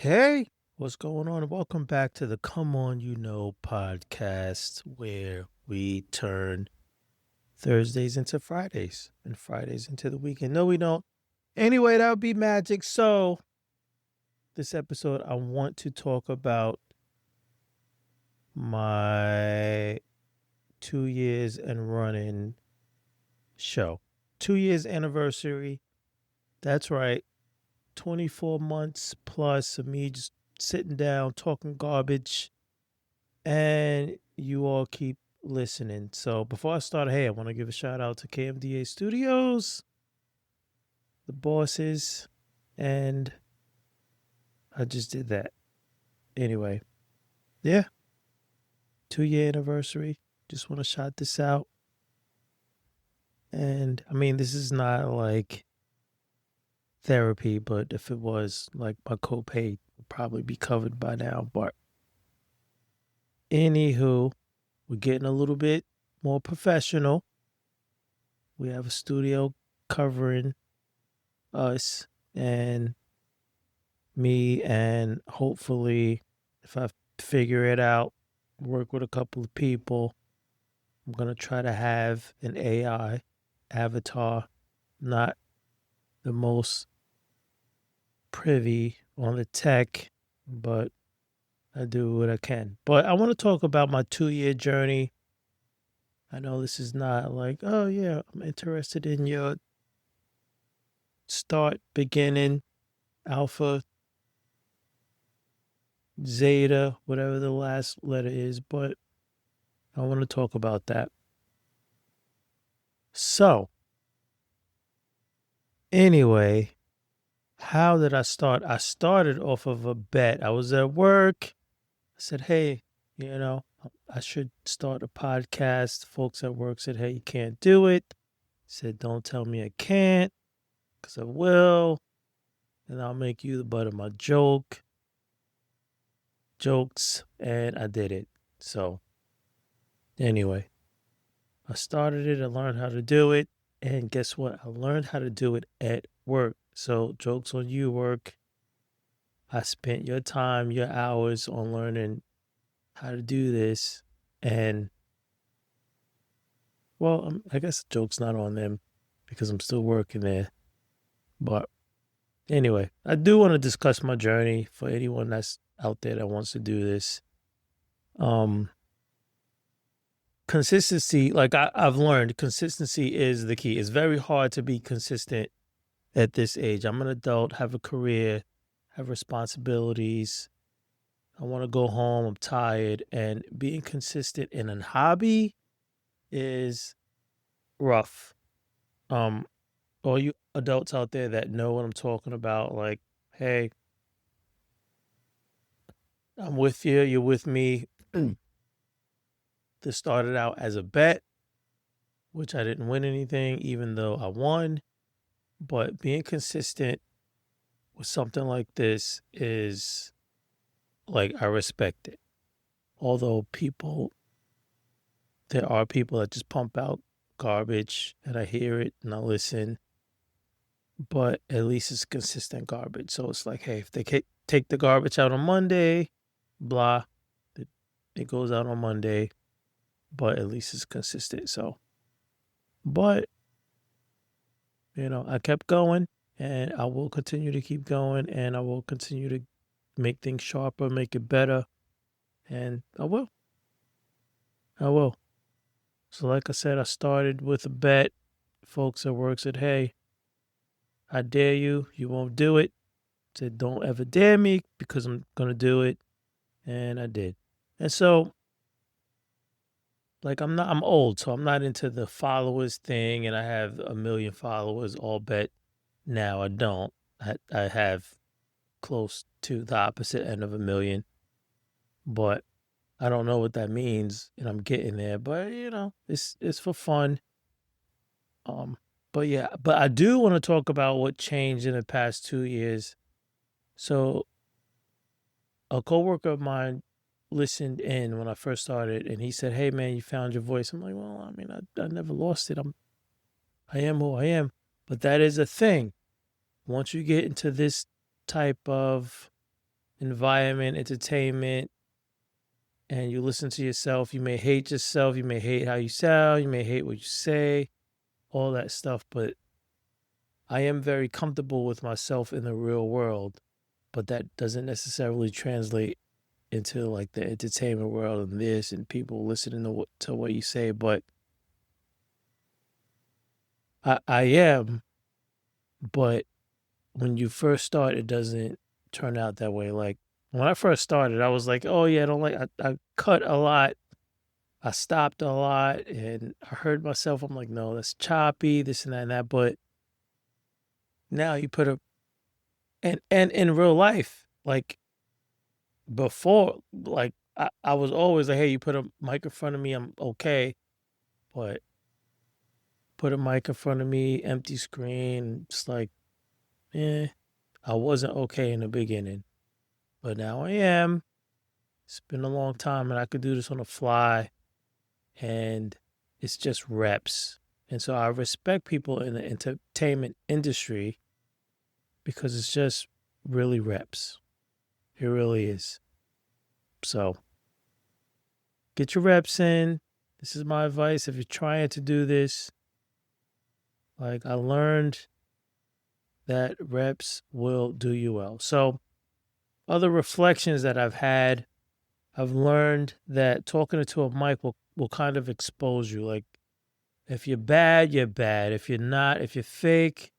Hey, what's going on? Welcome back to the Come On You Know podcast, where we turn Thursdays into Fridays and Fridays into the weekend. No, we don't. Anyway, that would be magic. So, this episode, I want to talk about my 2 years and running show. 2 years anniversary. That's right. 24 months plus of me just sitting down, talking garbage, and you all keep listening. So before I start, hey, I want to give a shout out to KMDA Studios, the bosses, and I just did that. Anyway, yeah, 2 year anniversary. Just want to shout this out. And I mean, this is not like therapy, but if it was, like, my copay would probably be covered by now. But anywho, we're getting a little bit more professional. We have a studio covering us and me, and hopefully, if I figure it out, work with a couple of people, I'm going to try to have an AI avatar. Not the most privy on the tech, but I do what I can. But I want to talk about my 2 year journey. I know this is not like, oh yeah, I'm interested in your start, beginning, alpha, zeta, whatever the last letter is, but I want to talk about that. So, anyway, how did I start? I started off of a bet. I was at work. I said, hey, I should start a podcast. Folks at work said, hey, you can't do it. I said, don't tell me I can't, because I will. And I'll make you the butt of my jokes. And I did it. So, anyway, I started it. I learned how to do it. And guess what? I learned how to do it at work. So, joke's on you, work. I spent your time, your hours on learning how to do this. And, well, I guess the joke's not on them because I'm still working there. But anyway, I do want to discuss my journey for anyone that's out there that wants to do this. Consistency, like I've learned, consistency is the key. It's very hard to be consistent at this age. I'm an adult, have a career, have responsibilities. I want to go home. I'm tired. And being consistent in a hobby is rough. All you adults out there that know what I'm talking about, like, hey, I'm with you. You're with me. This started out as a bet, which I didn't win anything, even though I won. But being consistent with something like this is, like, I respect it. Although there are people that just pump out garbage, and I hear it and I listen, but at least it's consistent garbage. So it's like, hey, if they take the garbage out on Monday, blah, it goes out on Monday, but at least it's consistent. So, but, I kept going, and I will continue to keep going, and I will continue to make things sharper, make it better, and I will. So, like I said, I started with a bet. Folks at work said, hey, I dare you. You won't do it. I said, don't ever dare me, because I'm going to do it. And I did. And so, like, I'm old, so I'm not into the followers thing, and I have a million followers, all bet. Now I don't. I have close to the opposite end of a million, but I don't know what that means, and I'm getting there. But it's for fun. But yeah, but I do want to talk about what changed in the past 2 years. So a coworker of mine listened in when I first started, and he said, "Hey man, you found your voice." I'm like, "Well, I mean, I never lost it. I am who I am." But that is a thing. Once you get into this type of environment, entertainment, and you listen to yourself, you may hate yourself, you may hate how you sound, you may hate what you say, all that stuff, but I am very comfortable with myself in the real world, but that doesn't necessarily translate into like the entertainment world and this and people listening to what you say, but I am, but when you first start, it doesn't turn out that way. Like when I first started, I was like, oh yeah, I don't like, I cut a lot. I stopped a lot and I heard myself. I'm like, no, that's choppy, this and that and that. But now you put a, and in real life, like before, like I was always like, hey, you put a mic in front of me, I'm okay. But put a mic in front of me, empty screen, it's like, eh, I wasn't okay in the beginning. But now I am. It's been a long time and I could do this on the fly and it's just reps. And so I respect people in the entertainment industry because it's just really reps. It really is. So get your reps in. This is my advice if you're trying to do this. Like I learned that reps will do you well. So other reflections that I've had, I've learned that talking to a mic will kind of expose you. Like if you're bad, you're bad. If you're not, if you're fake,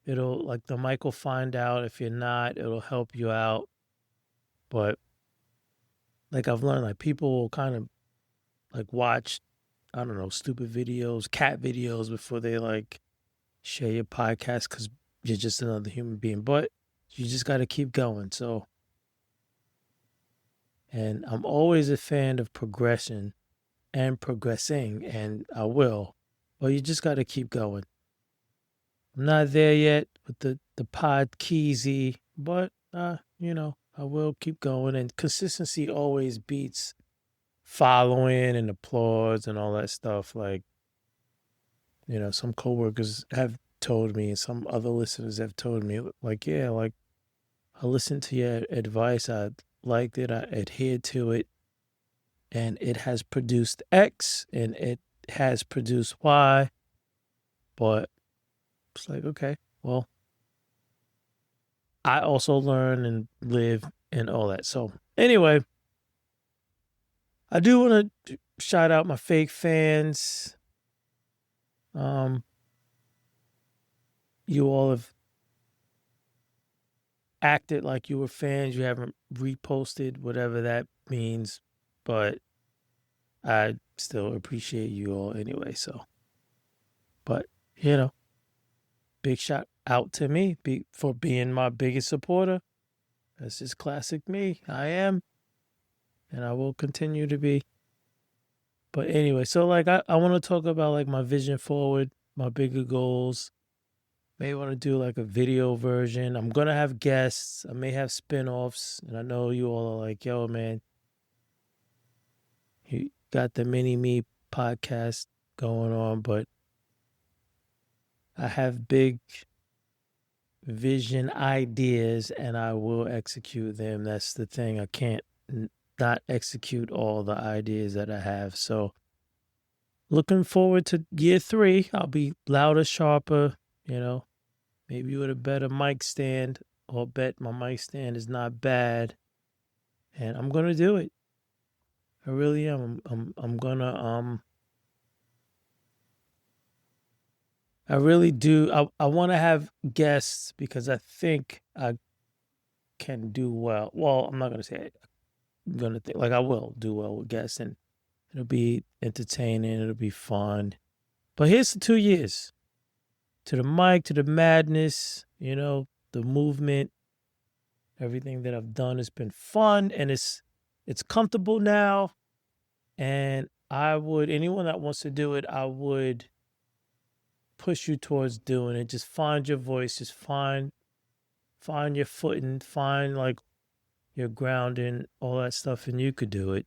it'll like the mic will find out. If you're not, it'll help you out. But like I've learned, like people will kind of like watch, I don't know, stupid videos, cat videos before they like share your podcast because you're just another human being. But you just got to keep going. So, and I'm always a fan of progression and progressing, and I will. But you just got to keep going. I'm not there yet with the pod keysy, but I will keep going. And consistency always beats following and applause and all that stuff. Like, some coworkers have told me, and some other listeners have told me, like, yeah, like I listened to your advice, I liked it, I adhered to it, and it has produced X and it has produced Y. But it's like, okay, well, I also learn and live and all that. So anyway, I do want to shout out my fake fans. You all have acted like you were fans. You haven't reposted, whatever that means, but I still appreciate you all anyway. So, but big shout out to me for being my biggest supporter. That's just classic me. I am, and I will continue to be. But anyway, so like I want to talk about like my vision forward, my bigger goals. May want to do like a video version. I'm gonna have guests. I may have spin-offs. And I know you all are like, yo, man, you got the mini me podcast going on, but I have big vision ideas and I will execute them. That's the thing. I can't not execute all the ideas that I have. So looking forward to year 3. I'll be louder, sharper, maybe with a better mic stand. I'll bet my mic stand is not bad. And I'm gonna do it. I really am. I'm gonna I really do. I want to have guests because I think I can do well. Well, I'm not gonna say it. I'm gonna think like I will do well with guests, and it'll be entertaining. It'll be fun. But here's the 2 years to the mic, to the madness. The movement. Everything that I've done has been fun, and it's comfortable now. And I would anyone that wants to do it, I would push you towards doing it. Just find your voice. Just find your footing. Find like your grounding, all that stuff, and you could do it.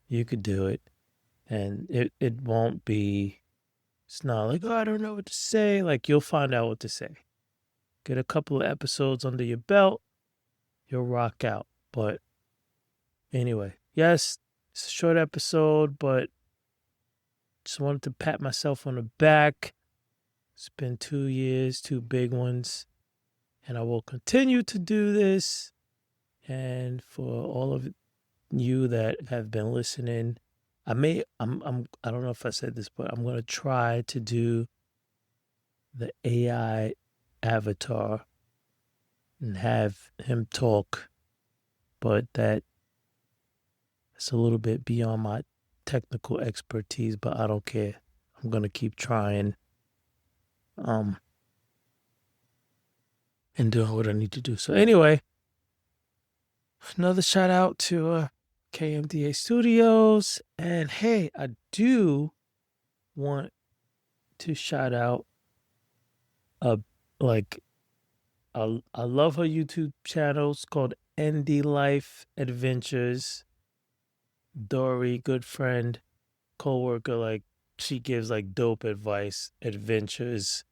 You could do it, and it won't be. It's not like, oh, I don't know what to say. Like you'll find out what to say. Get a couple of episodes under your belt, you'll rock out. But anyway, yes, it's a short episode, but just wanted to pat myself on the back. It's been 2 years, 2 big ones, and I will continue to do this. And for all of you that have been listening, I don't know if I said this, but I'm gonna try to do the AI avatar and have him talk, but that's a little bit beyond my technical expertise, but I don't care. I'm gonna keep trying and doing what I need to do. So anyway, another shout out to KMDA Studios. And hey, I do want to shout out like I love her YouTube channel. It's called ND Life Adventures. Dory, good friend, co-worker, like she gives like dope advice, adventures,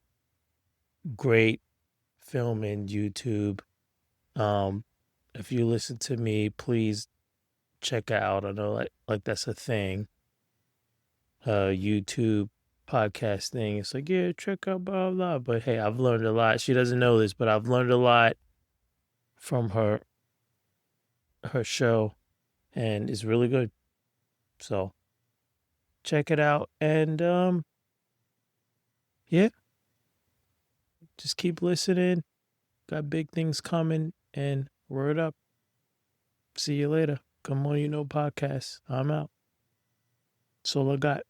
great filming YouTube. If you listen to me, please check out. I know like that's a thing. YouTube podcast thing. It's like, yeah, check out blah blah. But hey, I've learned a lot. She doesn't know this, but I've learned a lot from her show, and it's really good. So check it out, and yeah, just keep listening. Got big things coming, and word up. See you later. Come on, podcast. I'm out. That's all I got.